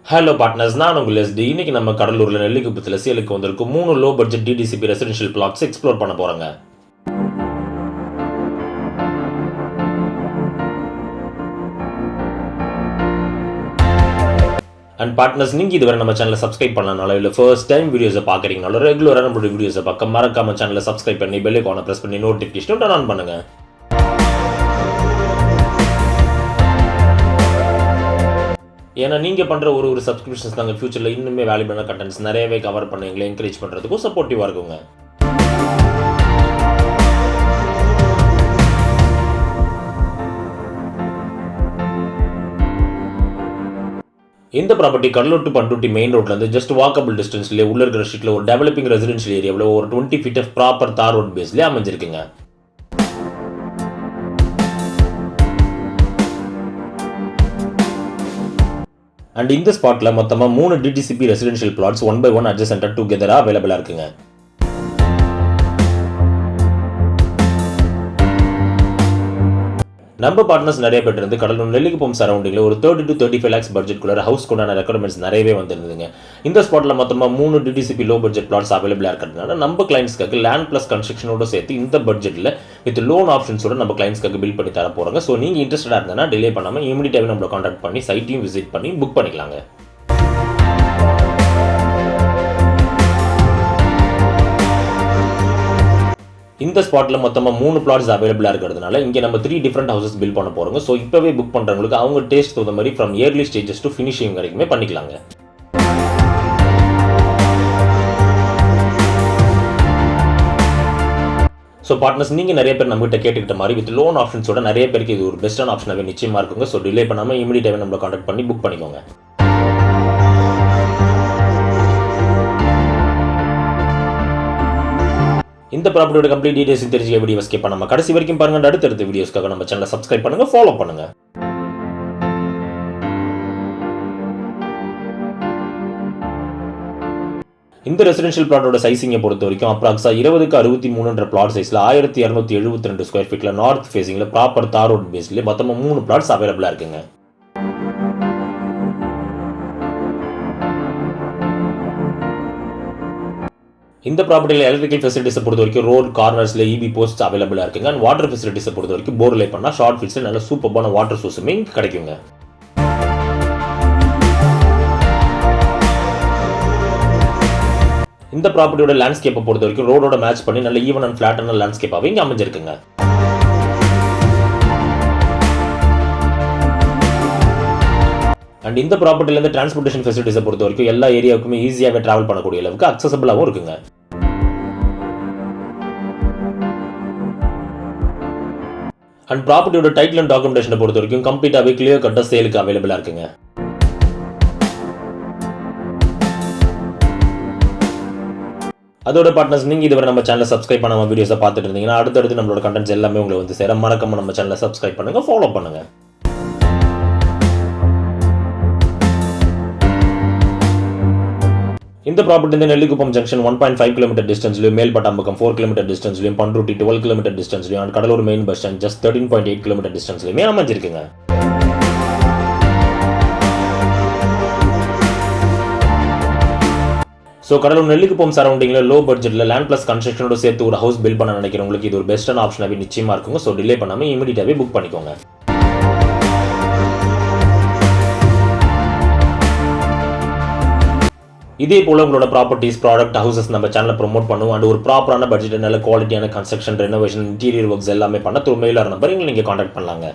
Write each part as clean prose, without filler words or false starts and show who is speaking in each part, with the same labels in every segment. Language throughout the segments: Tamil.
Speaker 1: ஹலோ பார்ட்னர்ஸ், நான் உங்கள் எஸ்டி. இன்னைக்கு நம்ம கடலூரில் நெல்லிக்குப்பத்தில் சேலுக்கு வந்திருக்கும் 3 low budget DTCP residential plots explore பண்ண போகிறாங்க. அண்ட் பார்ட்னர்ஸ், நீங்கள் இதுவரை நம்ம சேனலை சப்ஸ்கிரைப் பண்ணனால இல்லை ஃபர்ஸ்ட் டைம் வீடியோஸை பார்க்குறீங்கனால ரெகுலராக நம்மளுடைய வீடியோஸை பார்க்க மறக்காம சேனலை சப்ஸ்கிரைப் பண்ணி பெல் ஐகானை ப்ரெஸ் பண்ணி நோட்டிஃபிகேஷன் டர்ன் ஆன் பண்ணுங்கள். ஏன்னா நீங்கள் பண்ணுற ஒரு சப்ஸ்கிரிப்ஷன்ஸ் தாங்க ஃபியூச்சரில் இன்னுமே வேல்யூபிளான கண்டென்ட்ஸ் நிறையவே கவர் பண்ண எங்களை என்கரேஜ் பண்ணுறதுக்கும் சப்போர்ட்டிவாக இருக்குங்க. இந்த property Cuddalore to Panruti main ரோட்லேருந்து ஜஸ்ட் வாக்கபிள் டிஸ்டன்ஸ்லேயே உள்ள இருக்கிற ஸ்ட்ரீட்டில் ஒரு டெவலப்பிங் ரெசிடென்ஷியல் ஏரியாவில் ஒரு 20 feet ஆஃப் ப்ராப்பர் தார் ரோட் பேஸ்லேயே அமைஞ்சிருக்குங்க. அண்ட் இந்த ஸ்பாட்டில் மொத்தமாக 3 டிடிசிபி ரெசிடென்ஷியல் பிளாட்ஸ் 1 by 1 அட்ஜசென்ட்டாக டுகெதராக அவைலபிளாக இருக்குங்க. நம்ம பார்ட்னர்ஸ் நிறைய பேர் இருந்து கடலூர் நெல்லிக்குப்பம் சரௌண்டிங்கில் ஒரு 30 to 35 lakhs பட்ஜெட்குள்ள ஹவுஸ் கொண்டான ரெக்குவயர்மெண்ட்ஸ் நிறையவே வந்துருந்துங்க. இந்த ஸ்பாட்டில் மொத்தமாக 3 டிடிசிபி லோ பட்ஜெட் பிளாட்ஸ் அவைலபிளாக இருக்கிறதுனால நம்ம கிளைண்ட்ஸ்க்காக லேண்ட் ப்ளஸ் கன்ஸ்ட்ரக்ஷனோட சேர்த்து இந்த பட்ஜெட்டில் வித் லோன் ஆப்ஷன்ஸோட நம்ம கிளைண்ட்ஸ்க்காக பில் பண்ணி தர போகிறாங்க. ஸோ நீங்கள் இன்ட்ரெஸ்டாக இருந்தனா டிலே பண்ணாமல் இமீடியட்டாகவே நம்மளை கான்டாக்ட் பண்ணி சைட்டையும் விசிட் பண்ணி புக் பண்ணிக்கலாங்க. இந்த ஸ்பாட்டில் மொத்தமாக 3 பிளாட்ஸ் அவைலபிளாக இருக்கிறதுனால இங்கே நம்ம 3 டிஃப்ரெண்ட் ஹவுசஸ் பில் பண்ண போகிறோங்க. ஸோ இப்போவே புக் பண்ணுறவங்களுக்கு அவங்க டேஸ்ட் தகுந்த மாதிரி from early stages to finishing வரைக்குமே பண்ணிக்கலாங்க. ஸோ பார்ட்னர்ஸ், நீங்கள் நிறைய பேர் நம்மகிட்ட கேட்டுக்கிட்ட மாதிரி வித் லோன் ஆப்ஷன்ஸோட நிறைய பேருக்கு இது ஒரு பெஸ்ட்டான ஆப்ஷனாகவே நிச்சயமாக இருக்குங்க. ஸோ டிலே பண்ணாமல் இமீடியட்டாகவே நம்மளை கான்டாக்ட் பண்ணி புக் பண்ணிக்கோங்க. இந்த ப்ராப்பர்ட்டியோட கம்ப்ளீட் டீடைல்ஸ் தெரிஞ்சுக்க வீடியோ ஸ்கிப் பண்ணாம கடைசி வரைக்கும் பாருங்க. அடுத்தடுத்த வீடியோஸ்க்காக நம்ம சேனலை சப்ஸ்கிரைப் பண்ணுங்க, ஃபாலோ பண்ணுங்க. இந்த ரெசிடென்ஷியல் பிளாட்டோட சைசிங்கை பொறுத்த வரைக்கும் அப்ராக்ஸா 20க்கு 63 பிளாட் சைஸ்ல 1272 ஸ்கொயர் ஃபீட்ல நார்த் ஃபேசிங்ல ப்ராப்பர் தார் ரோட் பேஸ்ல மொத்தமா 3 பிளாட்ஸ் அவைலபிளா இருக்குங்க. இந்த ப்ராப்பர்ட்டியில் எலக்ட்ரிக்கல் ஃபெசிலிட்டிஸை பொறுத்த வரைக்கும் ரோட் கார்னர்ஸில் இபி போஸ்ட் அவைலபிளாக இருக்குங்க. அண்ட் வாட்டர் ஃபெசிலிட்டிஸை பொறுத்த வரைக்கும் போர் லை பண்ணால் ஷார்ட் ஃபீட்ஸில் நல்ல சூப்பரான வாட்டர் சோர்ஸுமே கிடைக்குங்க. இந்த ப்ராப்பர்ட்டியோட லேண்ட்ஸ்கேப்பை பொறுத்த வரைக்கும் ரோடோட மேட்ச் பண்ணி நல்ல ஈவன் அண்ட் ஃபிளாட்டான லேண்ட்ஸ்கேப்பாகவே இங்கே அமைஞ்சிருக்குங்க. அண்ட் இந்த ப்ராப்பர்ட்டிலேருந்து டிரான்ஸ்போர்ட்டேஷன் ஃபெசிலிட்டிஸை பொறுத்த வரைக்கும் எல்லா ஏரியாவுக்குமே ஈஸியாகவே ட்ராவல் பண்ணக்கூடிய அளவுக்கு அக்சசபிளாகவும் இருக்குங்க. அண்ட் ப்ராப்பர்ட்டியோட டைட்டில் அண்ட் டாக்குமெண்டேஷனை பொறுத்த வரைக்கும் கம்ப்ளீட்டாகவே கிளியர் கட்டாக சேலுக்கு அவைலபிளாக இருக்குங்க. அதோட பார்ட்னர்ஸ், நீங்கள் இதுவரை நம்ம சேனலை சப்ஸ்கிரைப் பண்ணாமல் வீடியோஸை பார்த்துட்டு இருந்தீங்கன்னா அடுத்தடுத்து நம்மளோட கண்டென்ட்ஸ் எல்லாமே உங்களை வந்து சேர மறக்காம நம்ம சேனலை சப்ஸ்கிரைப் பண்ணுங்க, ஃபாலோ பண்ணுங்க. இந்த ப்ராப்பர்ட்டி இந்த நெல்லிக்குப்பம் ஜங்ஷன் 1.5 கிலோமீட்டர் டிஸ்டன்ஸ்லையும் மேல்பட்டாம்பக்கம் 4 கிலோமீட்டர் டிஸ்டன்ஸ்லையும் பண்ருட்டி 12 கிலோமீட்டர் டிஸ்டன்ஸ்லையும் and Cuddalore main bus stand just 13.8 kilometre டிஸ்டன்ஸ்லையுமே அமைஞ்சிருக்குங்க. ஸோ கடலூர் நெல்லிக்குப்பம் சரௌண்டிங்கில் லோ பட்ஜெட்டில் லேண்ட் ப்ளஸ் கன்ஸ்ட்ரக்ஷனோட சேர்த்து ஒரு ஹவுஸ் பில்ட் பண்ண நினைக்கிறவங்களுக்கு இது ஒரு பெஸ்ட்டான ஆப்ஷனாகவே நிச்சயமாக இருக்குங்க. ஸோ டிலே பண்ணாமல் இமீடியட்டாகவே புக் பண்ணிக்கோங்க. இதே போல் உங்களோட ப்ராப்பர்ட்டிஸ் ப்ராடக்ட் ஹவுசஸ் நம்ம சேனலில் ப்ரொமோட் பண்ணுவோம். அண்ட் ஒரு ப்ராப்பரான பட்ஜெட் நல்ல குவாலிட்டியான கன்ஸ்ட்ரக்ஷன் ரெனோவேஷன் இன்டீரியர் ஒர்க்ஸ் எல்லாமே பண்ண த்ரூ மெயிலார் நம்பர் எங்களை நீங்கள் கான்டாக்ட் பண்ணலாங்க.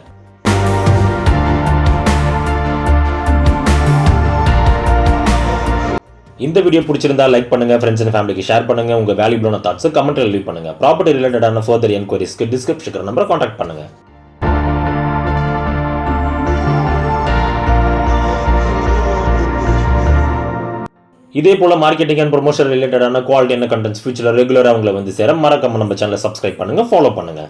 Speaker 1: இந்த வீடியோ பிடிச்சிருந்தா லைக் பண்ணுங்க, ஃப்ரெண்ட்ஸ் அண்ட் ஃபேமிலிக்கு ஷேர் பண்ணுங்க. உங்க வேல்யூபிளான தாட்ஸ் கமெண்ட்ல லீவ் பண்ணுங்க. ப்ராப்பர்ட்டி ரிலேட்டடான ஃபர்தர் என்கொயரிஸ்க்கு டிஸ்கிரிப்ஷன் நம்பரை கான்டாக்ட் பண்ணுங்க. இதே போல மார்க்கெட்டிங் அண்ட் ப்ரொமோஷன் ரிலேட்டடான குவாலிட்டியான கண்டென்ட்ஸ் ஃபியூச்சரில் ரெகுலராக உங்களை வந்து சேர மறக்காம நம்ம சேனலை சப்ஸ்கிரைப் பண்ணுங்க, ஃபாலோ பண்ணுங்க.